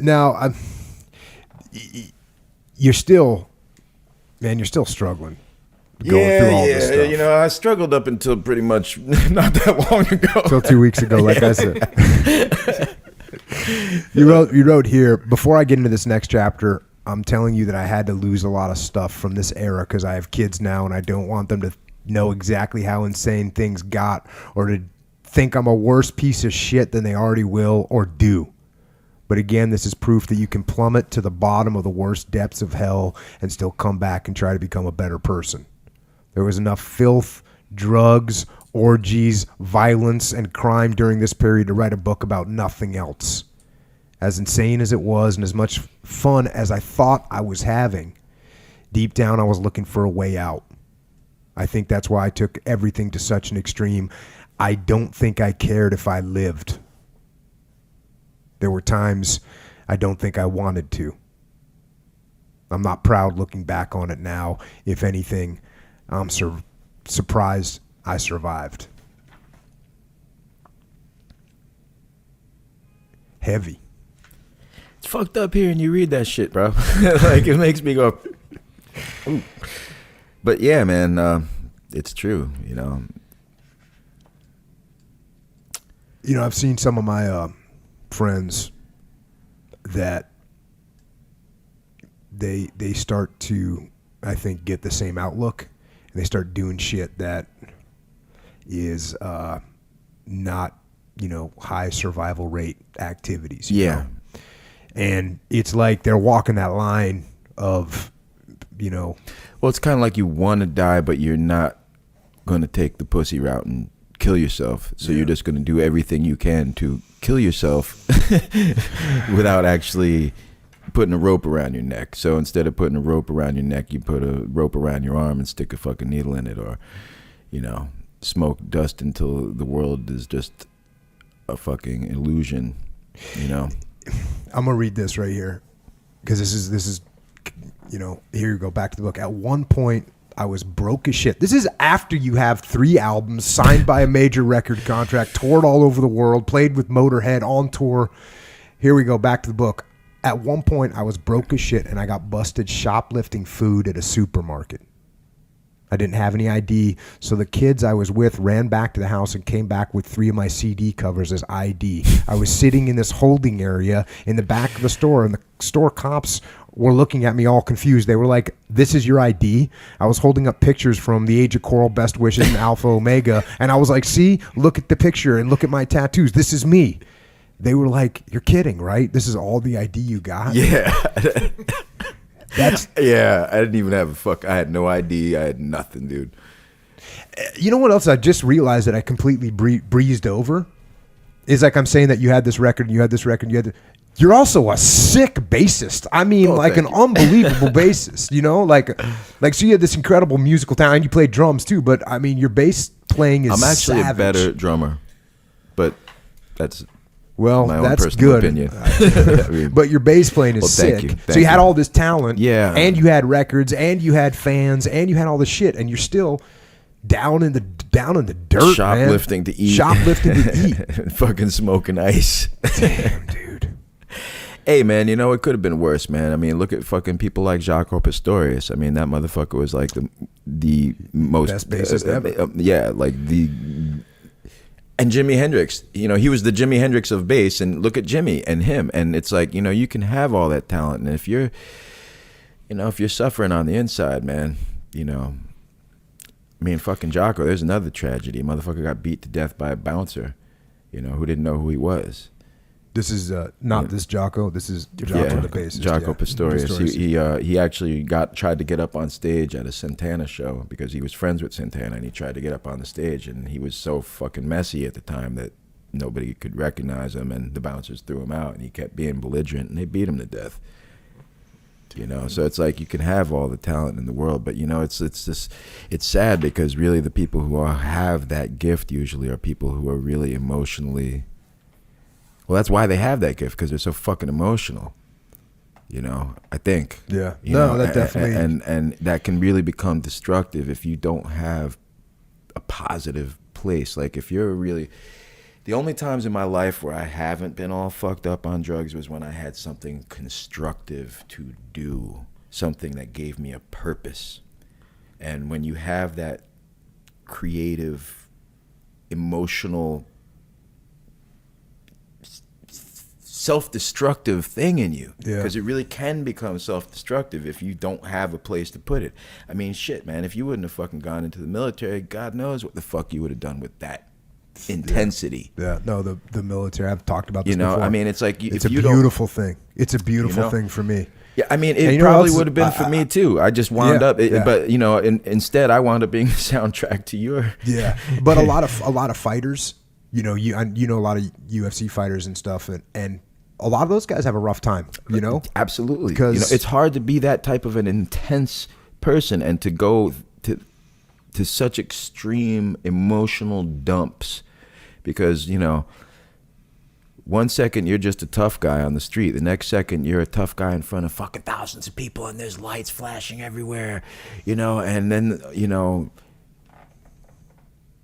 Now, you're still struggling. Going through all this stuff. You know, I struggled up until pretty much not that long ago. Until 2 weeks ago, like I said. You wrote here, before I get into this next chapter, I'm telling you that I had to lose a lot of stuff from this era because I have kids now and I don't want them to know exactly how insane things got or to think I'm a worse piece of shit than they already will or do. But again, this is proof that you can plummet to the bottom of the worst depths of hell and still come back and try to become a better person. There was enough filth, drugs, orgies, violence, and crime during this period to write a book about nothing else. As insane as it was and as much fun as I thought I was having, deep down I was looking for a way out. I think that's why I took everything to such an extreme. I don't think I cared if I lived. There were times I don't think I wanted to. I'm not proud looking back on it now. If anything, I'm surprised I survived. Heavy. It's fucked up here and you read that shit, bro. Like, it makes me go, ooh. But yeah, man, it's true, you know. You know, I've seen some of my friends that they start to, I think, get the same outlook. And they start doing shit that is not, you know, high survival rate activities. You know? And it's like they're walking that line of, you know. Well, it's kind of like you want to die, but you're not going to take the pussy route and kill yourself. So you're just going to do everything you can to kill yourself without actually putting a rope around your neck. So instead of putting a rope around your neck, you put a rope around your arm and stick a fucking needle in it, or, you know, smoke dust until the world is just a fucking illusion, you know. I'm going to read this right here because this is, you know, here you go, back to the book. At one point, I was broke as shit. This is after you have 3 albums, signed by a major record contract, toured all over the world, played with Motorhead on tour. Here we go, back to the book. At one point, I was broke as shit, and I got busted shoplifting food at a supermarket. I didn't have any ID, so the kids I was with ran back to the house and came back with 3 of my CD covers as ID. I was sitting in this holding area in the back of the store, and the store cops were looking at me all confused. They were like, "This is your ID?" I was holding up pictures from the Age of Coral, Best Wishes, and Alpha Omega, and I was like, "See, look at the picture and look at my tattoos. This is me." They were like, "You're kidding, right? This is all the ID you got?" Yeah. Yeah, I didn't even have I had no ID. I had nothing, dude. You know what else I just realized that I completely breezed over? Is like I'm saying that you had this record, and you had this record, you're also a sick bassist. I mean, like an unbelievable bassist, you know? Like so you had this incredible musical talent. You played drums too, but I mean, your bass playing is I'm actually savage. a better drummer, but that's... Well, my own that's personal good. Opinion. I mean, but your bass playing is sick. Thank so you had all this talent, yeah, and you had records, and you had fans, and you had all this shit, and you're still down in the dirt, shoplifting to eat, fucking smoking ice. Damn, dude. Hey, man, you know, it could have been worse, man. I mean, look at fucking people like Jocko Podcast. I mean, that motherfucker was like the most best bassist ever. Yeah, like the. And Jimi Hendrix, you know, he was the Jimi Hendrix of bass, and look at Jimmy and him. And it's like, you know, you can have all that talent. And if you're suffering on the inside, man, you know, I mean, fucking Jocko, there's another tragedy. Motherfucker got beat to death by a bouncer, you know, who didn't know who he was. This is not this Jocko. This is Jocko the bassist. Jocko Podcast. He actually tried to get up on stage at a Santana show because he was friends with Santana, and he tried to get up on the stage, and he was so fucking messy at the time that nobody could recognize him, and the bouncers threw him out, and he kept being belligerent, and they beat him to death. You know, so it's like you can have all the talent in the world, but you know, it's sad because really the people who have that gift usually are people who are really emotionally. Well, that's why they have that gift, because they're so fucking emotional. You know, I think. Yeah. That definitely. And that can really become destructive if you don't have a positive place. Like if you're really, The only times in my life where I haven't been all fucked up on drugs was when I had something constructive to do, something that gave me a purpose. And when you have that creative, emotional, self-destructive thing in you, because it really can become self-destructive if you don't have a place to put it. I mean, shit, man, if you wouldn't have fucking gone into the military, God knows what the fuck you would have done with that intensity. No, the military, I've talked about this before. I mean, it's like it's a beautiful thing. It's a beautiful thing for me. Yeah, I mean, it probably would have been for me too. I just wound up, but instead I wound up being the soundtrack to your. Yeah, but a lot of fighters, you know a lot of UFC fighters and stuff, and a lot of those guys have a rough time, Absolutely. Because it's hard to be that type of an intense person and to go to such extreme emotional dumps, because 1 second you're just a tough guy on the street, the next second you're a tough guy in front of fucking thousands of people and there's lights flashing everywhere, and then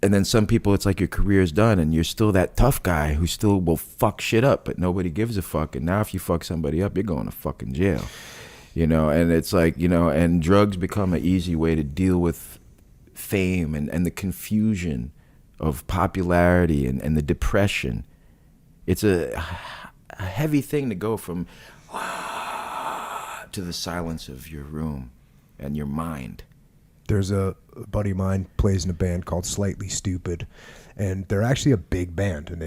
and then some people, it's like your career's done and you're still that tough guy who still will fuck shit up, but nobody gives a fuck. And now if you fuck somebody up, you're going to fucking jail, and it's like, and drugs become an easy way to deal with fame and the confusion of popularity and the depression. It's a heavy thing to go from to the silence of your room and your mind. There's a buddy of mine plays in a band called Slightly Stupid, and they're actually a big band, and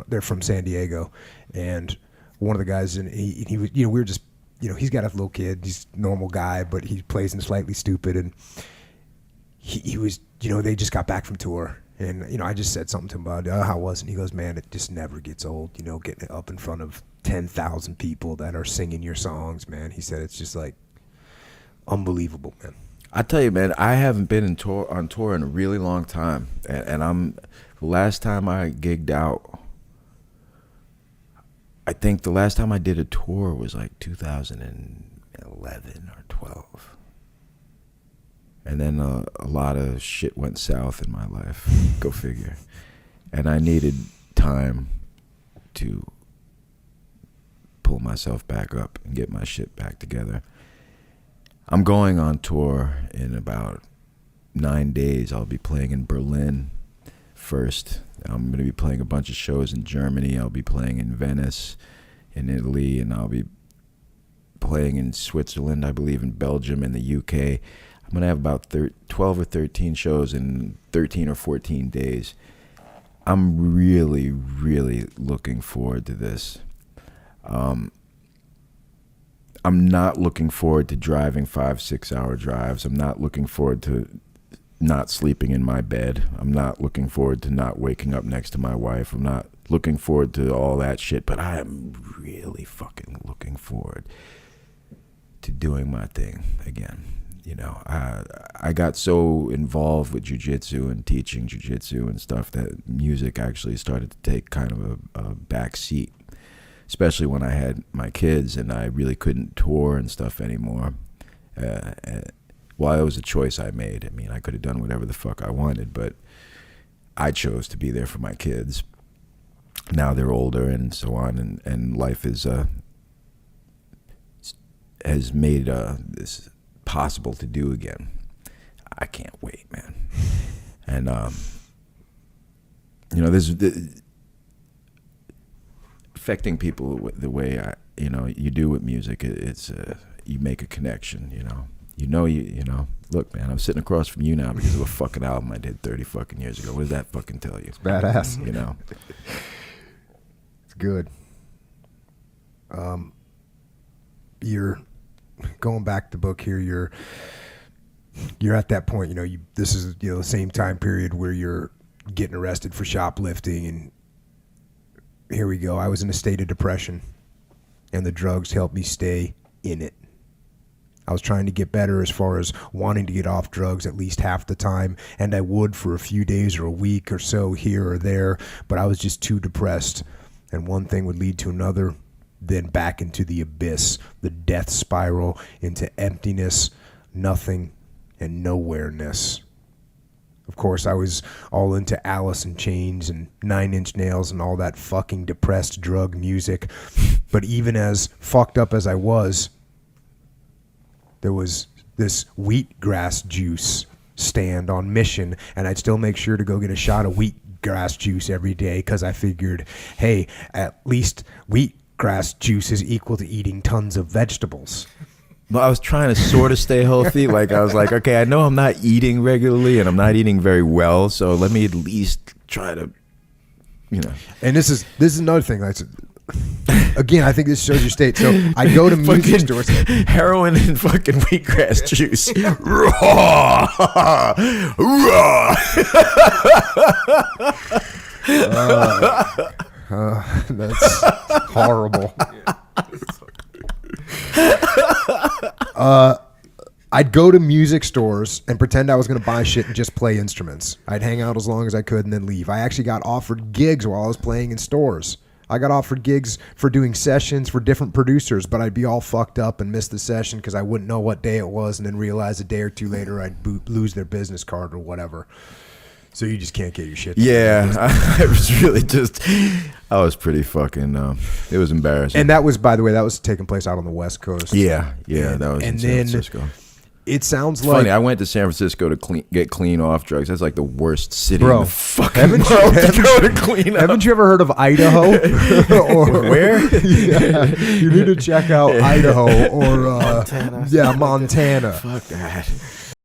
they're from San Diego, and one of the guys, and he was, we were just, he's got a little kid, he's a normal guy, but he plays in Slightly Stupid, and he was, they just got back from tour, and I just said something to him about how was it, and he goes, man, it just never gets old, getting up in front of 10,000 people that are singing your songs, man. He said it's just like unbelievable, man. I tell you, man, I haven't been on tour in a really long time, and the last time I gigged out, I think the last time I did a tour was like 2011 or 12, and then a lot of shit went south in my life. Go figure. And I needed time to pull myself back up and get my shit back together. I'm going on tour in about 9 days. I'll be playing in Berlin first. I'm going to be playing a bunch of shows in Germany. I'll be playing in Venice, in Italy, and I'll be playing in Switzerland, I believe, in Belgium, and the UK. I'm going to have about 12 or 13 shows in 13 or 14 days. I'm really, really looking forward to this. I'm not looking forward to driving 5-6 hour drives. I'm not looking forward to not sleeping in my bed. I'm not looking forward to not waking up next to my wife. I'm not looking forward to all that shit, but I am really fucking looking forward to doing my thing again. I got so involved with jiu-jitsu and teaching jiu-jitsu and stuff that music actually started to take kind of a back seat. Especially when I had my kids and I really couldn't tour and stuff anymore. It was a choice I made. I mean, I could have done whatever the fuck I wanted, but I chose to be there for my kids. Now they're older and so on, and life has made this possible to do again. I can't wait, man. And there's affecting people the way you do with music. It's you make a connection. Look, man, I'm sitting across from you now because of a fucking album I did 30 fucking years ago. What does that fucking tell you? It's badass. It's good. You're going back to the book here. You're at that point. This is the same time period where you're getting arrested for shoplifting, and here we go. I was in a state of depression, and the drugs helped me stay in it. I was trying to get better as far as wanting to get off drugs at least half the time, and I would for a few days or a week or so here or there, but I was just too depressed, and one thing would lead to another, then back into the abyss, the death spiral, into emptiness, nothing, and nowhereness. Of course, I was all into Alice in Chains and Nine Inch Nails and all that fucking depressed drug music. But even as fucked up as I was, there was this wheatgrass juice stand on Mission, and I'd still make sure to go get a shot of wheatgrass juice every day because I figured, hey, at least wheatgrass juice is equal to eating tons of vegetables. Well, I was trying to sort of stay healthy. Like, I was like, okay, I know I'm not eating regularly and I'm not eating very well, so let me at least try to, you know. And this is another thing. Like, again, I think this shows your state. So I go to music stores. Heroin and fucking wheatgrass juice. Raw. Raw. That's horrible. I'd go to music stores and pretend I was going to buy shit and just play instruments. I'd hang out as long as I could and then leave. I actually got offered gigs while I was playing in stores. I got offered gigs for doing sessions for different producers, but I'd be all fucked up and miss the session because I wouldn't know what day it was and then realize a day or two later I'd lose their business card or whatever. So you just can't get your shit. Yeah, I was really just, I was pretty fucking, it was embarrassing. And that was, by the way, that was taking place out on the West Coast. Yeah, that was in San Francisco. It sounds it's like... funny, I went to San Francisco to get clean off drugs. That's like the worst city in the fucking world to go to clean up. Haven't you ever heard of Idaho? Or where? Yeah, you need to check out Idaho or... Montana. Yeah, Montana. Fuck that.